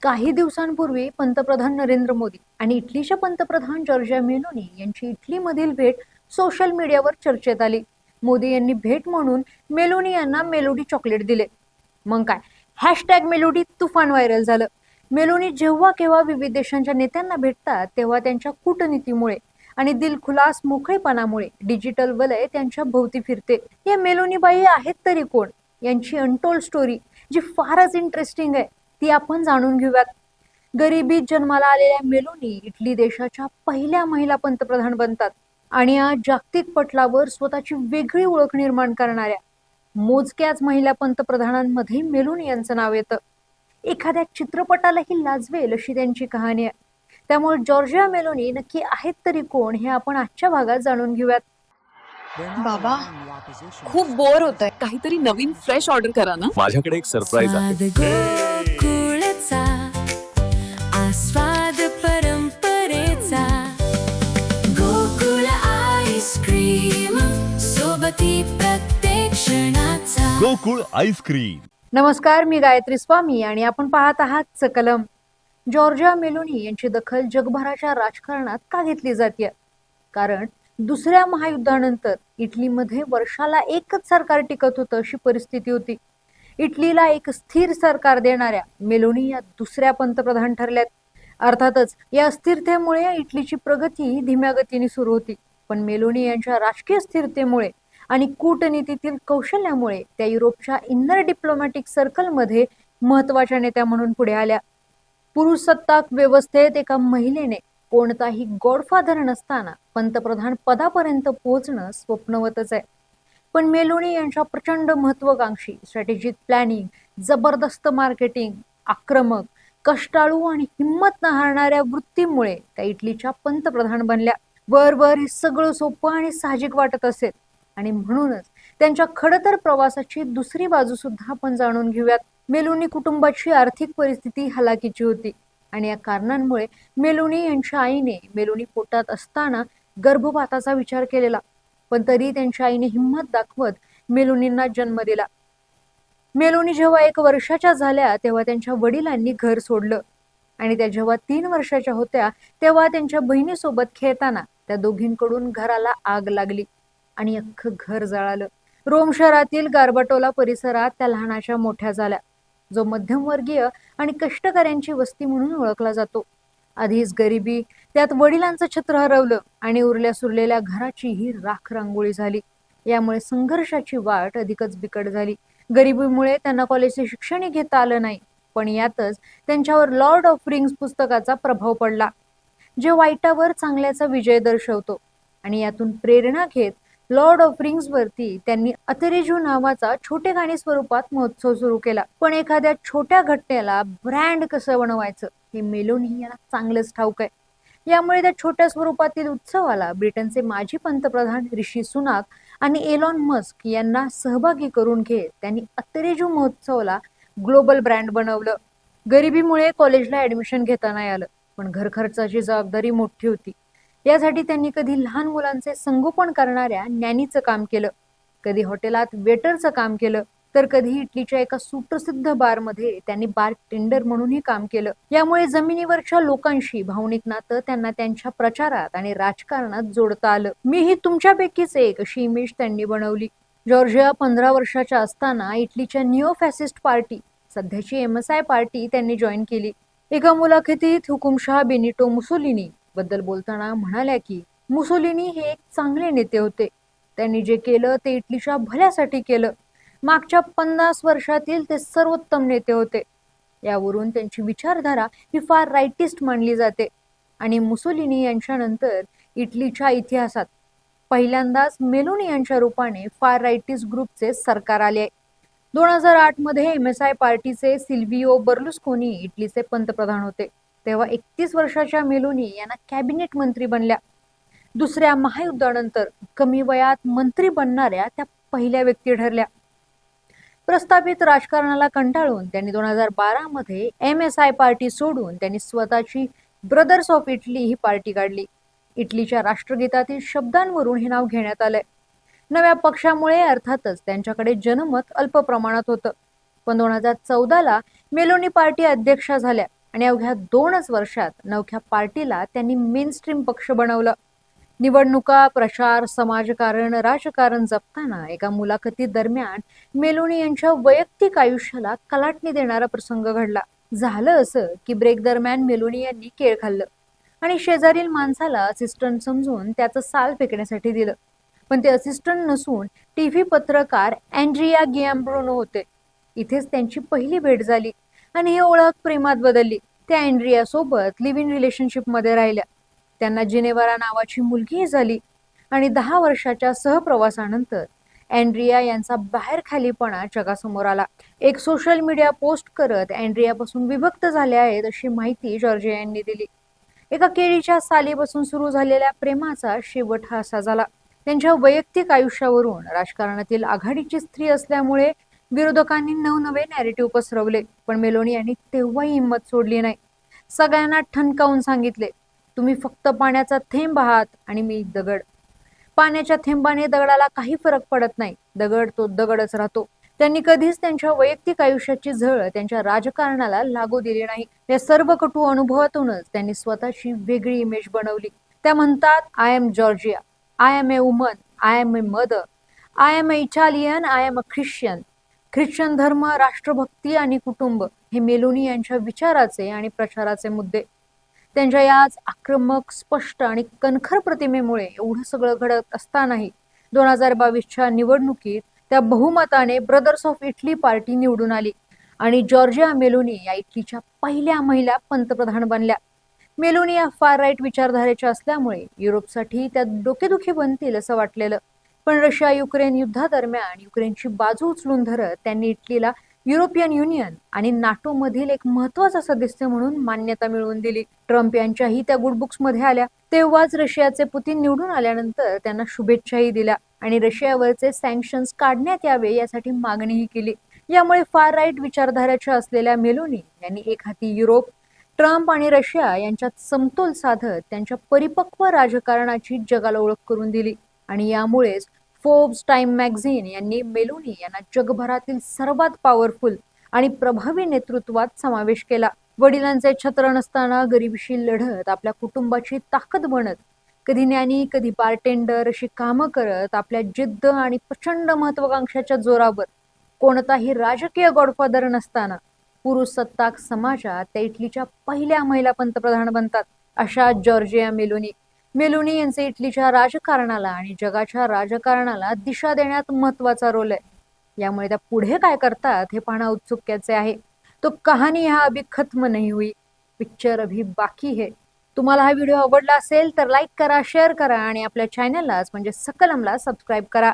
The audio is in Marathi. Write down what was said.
काही दिवसांपूर्वी पंतप्रधान नरेंद्र मोदी आणि इटलीचे पंतप्रधान जॉर्जिया मेलोनी यांची इटलीमधील भेट सोशल मीडियावर चर्चेत आली. मोदी यांनी भेट म्हणून मेलोनी यांना मेलोडी चॉकलेट दिले. मग काय, हॅशटॅग मेलोडी तुफान व्हायरल झालं. मेलोनी जेव्हा केव्हा विविध देशांच्या नेत्यांना भेटतात तेव्हा त्यांच्या कूटनीतीमुळे आणि दिलखुलास मोकळेपणामुळे डिजिटल वलय त्यांच्या भोवती फिरते. या मेलोनी बाई आहेत तरी कोण, यांची अनटोल्ड स्टोरी जी फारच इंटरेस्टिंग आहे ती आपण जाणून घेऊयात. गरिबीत जन्माला आलेल्या मेलोनी इटली देशाच्या पहिल्या महिला पंतप्रधान बनतात आणि आज जागतिक पटलावर स्वतःची वेगळी ओळख निर्माण करणाऱ्या मोजक्याच महिला पंतप्रधानांमध्ये मेलोनी यांचं नाव येतं. एखाद्या चित्रपटालाही लाजवेल अशी त्यांची कहाणी आहे. त्यामुळे जॉर्जिया मेलोनी नक्की आहेत तरी कोण हे आपण आजच्या भागात जाणून घेऊयात. बाबा, खूप बोर होतंय. काहीतरी नवीन फ्रेश ऑर्डर करा ना. माझ्याकडे एक सरप्राईज आहे. गोकुळचा आस्वाद परंपरेचा गोकुळ आईस्क्रीम सोबती प्रत्येक क्षणाचा गोकुळ आईस्क्रीम. नमस्कार, मी गायत्री स्वामी आणि आपण पाहत आहात सकलम. जॉर्जिया मेलोनी यांची दखल जगभराच्या राजकारणात का घेतली जाते? कारण दुसऱ्या महायुद्धानंतर इटलीमध्ये वर्षाला एकच सरकार टिकत होतं अशी परिस्थिती होती. इटलीला एक स्थिर सरकार देणाऱ्या मेलोनी या दुसऱ्या पंतप्रधान ठरल्यात. अर्थातच या अस्थिरतेमुळे इटलीची प्रगती धीम्या गतीने सुरू होती, पण मेलोनी यांच्या राजकीय स्थिरतेमुळे आणि कूटनीतीतील कौशल्यामुळे त्या युरोपच्या इनर डिप्लोमॅटिक सर्कलमध्ये महत्वाच्या नेत्या म्हणून पुढे आल्या. पुरुषसत्ताक व्यवस्थेत एका महिलेने कोणताही गॉडफादर नसताना पंतप्रधान पदापर्यंत पोहोचणं स्वप्नवतच आहे. पण मेलोनी यांच्या प्रचंड महत्वाकांक्षी स्ट्रॅटेजिक प्लॅनिंग, जबरदस्त मार्केटिंग, आक्रमक, कष्टाळू आणि हिंमत न हारणाऱ्या वृत्तीमुळे त्या इटलीच्या पंतप्रधान बनल्या. वर हे सगळं सोपं आणि साहजिक वाटत असेल आणि म्हणूनच त्यांच्या खडतर प्रवासाची दुसरी बाजू सुद्धा आपण जाणून घेऊयात. मेलोनी कुटुंबाची आर्थिक परिस्थिती हलाखीची होती आणि या कारणांमुळे मेलोनी यांच्या आईने मेलोनी पोटात असताना गर्भपाताचा विचार केलेला, पण तरी त्यांच्या आईने हिंमत दाखवत मेलोनींना जन्म दिला. मेलोनी जेव्हा 1 वर्षाच्या झाल्या तेव्हा त्यांच्या वडिलांनी घर सोडलं आणि त्या जेव्हा 3 वर्षाच्या होत्या तेव्हा त्यांच्या बहिणीसोबत खेळताना त्या दोघींकडून घराला आग लागली आणि अख्खं घर जळालं. रोम शहरातील गार्बाटोला परिसरात त्या लहानाच्या मोठ्या झाल्या, जो मध्यमवर्गीय आणि कष्टकऱ्यांची वस्ती म्हणून ओळखला जातो. आधीच गरिबी, त्यात वडिलांचं छत्र हरवलं आणि उरल्या सुरलेल्या घराचीही राख रांगोळी झाली. यामुळे संघर्षाची वाट अधिकच बिकट झाली. गरिबीमुळे त्यांना कॉलेजचे शिक्षणही घेता आलं नाही, पण यातच त्यांच्यावर लॉर्ड ऑफ रिंग्स पुस्तकाचा प्रभाव पडला, जे वाईटावर चांगल्याचा विजय दर्शवतो. आणि यातून प्रेरणा घेत लॉर्ड ऑफ रिंग्स वरती त्यांनी अतेरेजू नावाचा छोटेखानी स्वरूपात महोत्सव सुरू केला. पण एखाद्या छोट्या घटनेला ब्रँड कसं बनवायचं हे मेलोनी यांना चांगलंच ठाऊक आहे. यामुळे त्या छोट्या स्वरूपातील उत्सवाला ब्रिटनचे माजी पंतप्रधान ऋषी सुनाक आणि एलॉन मस्क यांना सहभागी करून घेत त्यांनी अतेरेजू महोत्सवाला ग्लोबल ब्रँड बनवलं. गरिबीमुळे कॉलेजला ऍडमिशन घेता नाही आलं, पण घर खर्चाची जबाबदारी मोठी होती. यासाठी त्यांनी कधी लहान मुलांचे संगोपन करणाऱ्या नॅनीचं काम केलं, कधी हॉटेलात वेटरचं काम केलं, तर कधी इटलीच्या एका सुप्रसिद्ध बारमध्ये त्यांनी बार टेंडर म्हणूनही काम केलं. यामुळे जमिनीवरच्या लोकांशी भावनिक नातं त्यांना त्यांच्या प्रचारात आणि राजकारणात जोडता आलं. मीही तुमच्यापैकीच एक अशी इमेज त्यांनी बनवली. जॉर्जिया 15 वर्षाच्या असताना इटलीच्या निओ फॅसिस्ट पार्टी, सध्याची MSI पार्टी त्यांनी जॉईन केली. एका मुलाखतीत हुकुमशहा बेनिटो मुसोलिनी बद्दल बोलताना म्हणाल्या की मुसोलिनी हे एक चांगले नेते होते. त्यांनी जे केलं ते इटलीच्या भल्यासाठी केलं. मागच्या 50 वर्षातील ते सर्वोत्तम नेते होते. यावरून त्यांची विचारधारा ही फार राईटिस्ट मानली जाते आणि मुसोलिनी यांच्यानंतर इटलीच्या इतिहासात पहिल्यांदाच मेलोनी यांच्या रूपाने फार राईटिस्ट ग्रुपचे सरकार आले. 2008 मध्ये MSI पार्टीचे सिल्विओ बर्लुस्कोनी इटलीचे पंतप्रधान होते. तेव्हा 31 वर्षाच्या मेलोनी यांना कॅबिनेट मंत्री बनल्या. दुसऱ्या महायुद्धानंतर कमी वयात मंत्री बनणाऱ्या त्या पहिल्या व्यक्ती ठरल्या. प्रस्थापित राजकारणाला कंटाळून त्यांनी 2012 मध्ये MSI पार्टी सोडून त्यांनी स्वतःची brothers of Italy he party काढली. इटलीच्या राष्ट्रगीतातील शब्दांवरून हे नाव घेण्यात आलंय. नव्या पक्षामुळे अर्थातच त्यांच्याकडे जनमत अल्प प्रमाणात होतं, पण 2014 ला मेलोनी पार्टी अध्यक्षा झाल्या आणि अवघ्या 2च वर्षात नवख्या पार्टीला त्यांनी मेनस्ट्रीम पक्ष बनवलं. निवडणुका, प्रचार, समाजकारण, राजकारण जपताना एका मुलाखती दरम्यान मेलोनी यांच्या वैयक्तिक आयुष्याला कलाटणी देणारा प्रसंग घडला. झालं असं की ब्रेक दरम्यान मेलोनी यांनी केळ खाल्लं आणि शेजारील माणसाला असिस्टंट समजून त्याचं साल फेकण्यासाठी दिलं. पण ते असिस्टंट नसून टीव्ही पत्रकार अँड्रिया गियाम्ब्रोनो होते. इथेच त्यांची पहिली भेट झाली आणि ही ओळख प्रेमात बदलली. त्या अँड्रिया सोबत लिव्ह इन रिलेशनशिप मध्ये राहिल्या. त्यांना जिनेवारा नावाची मुलगीही झाली आणि 10 वर्षाच्या सहप्रवासानंतर अँड्रिया यांचा बाहेर खालीपणा जगासमोर आला. एक सोशल मीडिया पोस्ट करत अँड्रियापासून विभक्त झाले आहेत अशी माहिती जॉर्जिया यांनी दिली. एका केळीच्या सालीपासून सुरू झालेल्या प्रेमाचा शेवट हा असा झाला. त्यांच्या वैयक्तिक आयुष्यावरून राजकारणातील आघाडीची स्त्री असल्यामुळे विरोधकांनी नवनवे नॅरेटिव्ह पसरवले. पण मेलोनी यांनी तेव्हाही हिंमत सोडली नाही. सगळ्यांना ठणकावून सांगितले, तुम्ही फक्त पाण्याचा थेंब आहात आणि मी दगड. पाण्याच्या थेंबाने दगडाला काही फरक पडत नाही. दगड तो दगडच राहतो. त्यांनी कधीच त्यांच्या वैयक्तिक आयुष्याची झळ त्यांच्या राजकारणाला लागू दिली नाही. या सर्व कटू अनुभवातूनच त्यांनी स्वतःची वेगळी इमेज बनवली. त्या म्हणतात, I am Giorgia, I am a woman, I am a mother, I am a Italian, I am a Christian. Christian धर्म, राष्ट्रभक्ती आणि कुटुंब हे मेलोनी यांच्या विचाराचे आणि प्रचाराचे मुद्दे. त्यांच्या याच आक्रमक, स्पष्ट आणि कणखर प्रतिमेमुळे एवढं सगळं घडत असतानाही 2022च्या निवडणुकीत त्या बहुमताने ब्रदर्स ऑफ इटली पार्टी निवडून आली आणि जॉर्जिया मेलोनी या इटलीच्या पहिल्या महिला पंतप्रधान बनल्या. मेलोनी या फार राईट विचारधारेच्या असल्यामुळे युरोपसाठी त्या डोकेदुखी बनतील असं वाटलेलं. पण रशिया युक्रेन युद्धादरम्यान युक्रेनची बाजू उचलून धरत त्यांनी इटलीला युरोपियन युनियन आणि नाटो मधील एक महत्वाचा सदस्य म्हणून मान्यता मिळवून दिली. ट्रम्प यांच्याही त्या गुड बुक्स मध्ये आल्या. तेव्हाच रशियाचे पुतीन निवडून आल्यानंतर त्यांना शुभेच्छाही दिल्या आणि रशियावरचे सँक्शन्स काढण्यात यावे यासाठी मागणीही केली. यामुळे फार राईट विचारधारेच्या असलेल्या मेलोनी यांनी एक हाती युरोप, ट्रम्प आणि रशिया यांच्यात समतोल साधत त्यांच्या परिपक्व राजकारणाची जगाला ओळख करून दिली. आणि यामुळेच फोर्ब्स, टाइम मॅगझिन यांनी मेलोनी यांना जगभरातील सर्वात पॉवरफुल आणि प्रभावी नेतृत्वात समावेश केला. वडिलांचे छत्र नसताना गरिबीशी लढत आपल्या कुटुंबाची ताकद बनत, कधी न्यानी कधी बारटेंडर अशी कामं करत आपल्या जिद्द आणि प्रचंड महत्वाकांक्षाच्या जोरावर कोणताही राजकीय गॉडफादर नसताना पुरुष सत्ताक समाजात त्या इटलीच्या पहिल्या महिला पंतप्रधान बनतात. अशा जॉर्जिया मेलोनी. मेलोनी यांचे इटलीच्या राजकारणाला आणि जगाच्या राजकारणाला दिशा देण्यात महत्वाचा रोल आहे. यामुळे त्या पुढे काय करतात हे पाहणं औत्सुक्याचे आहे. तो कहाणी यहाँ अभी खत्म नहीं हुई, पिक्चर अभी बाकी है. तुम्हाला हा व्हिडिओ आवडला असेल तर लाईक करा, शेअर करा आणि आपल्या चॅनललाच म्हणजे सकलमला सबस्क्राईब करा.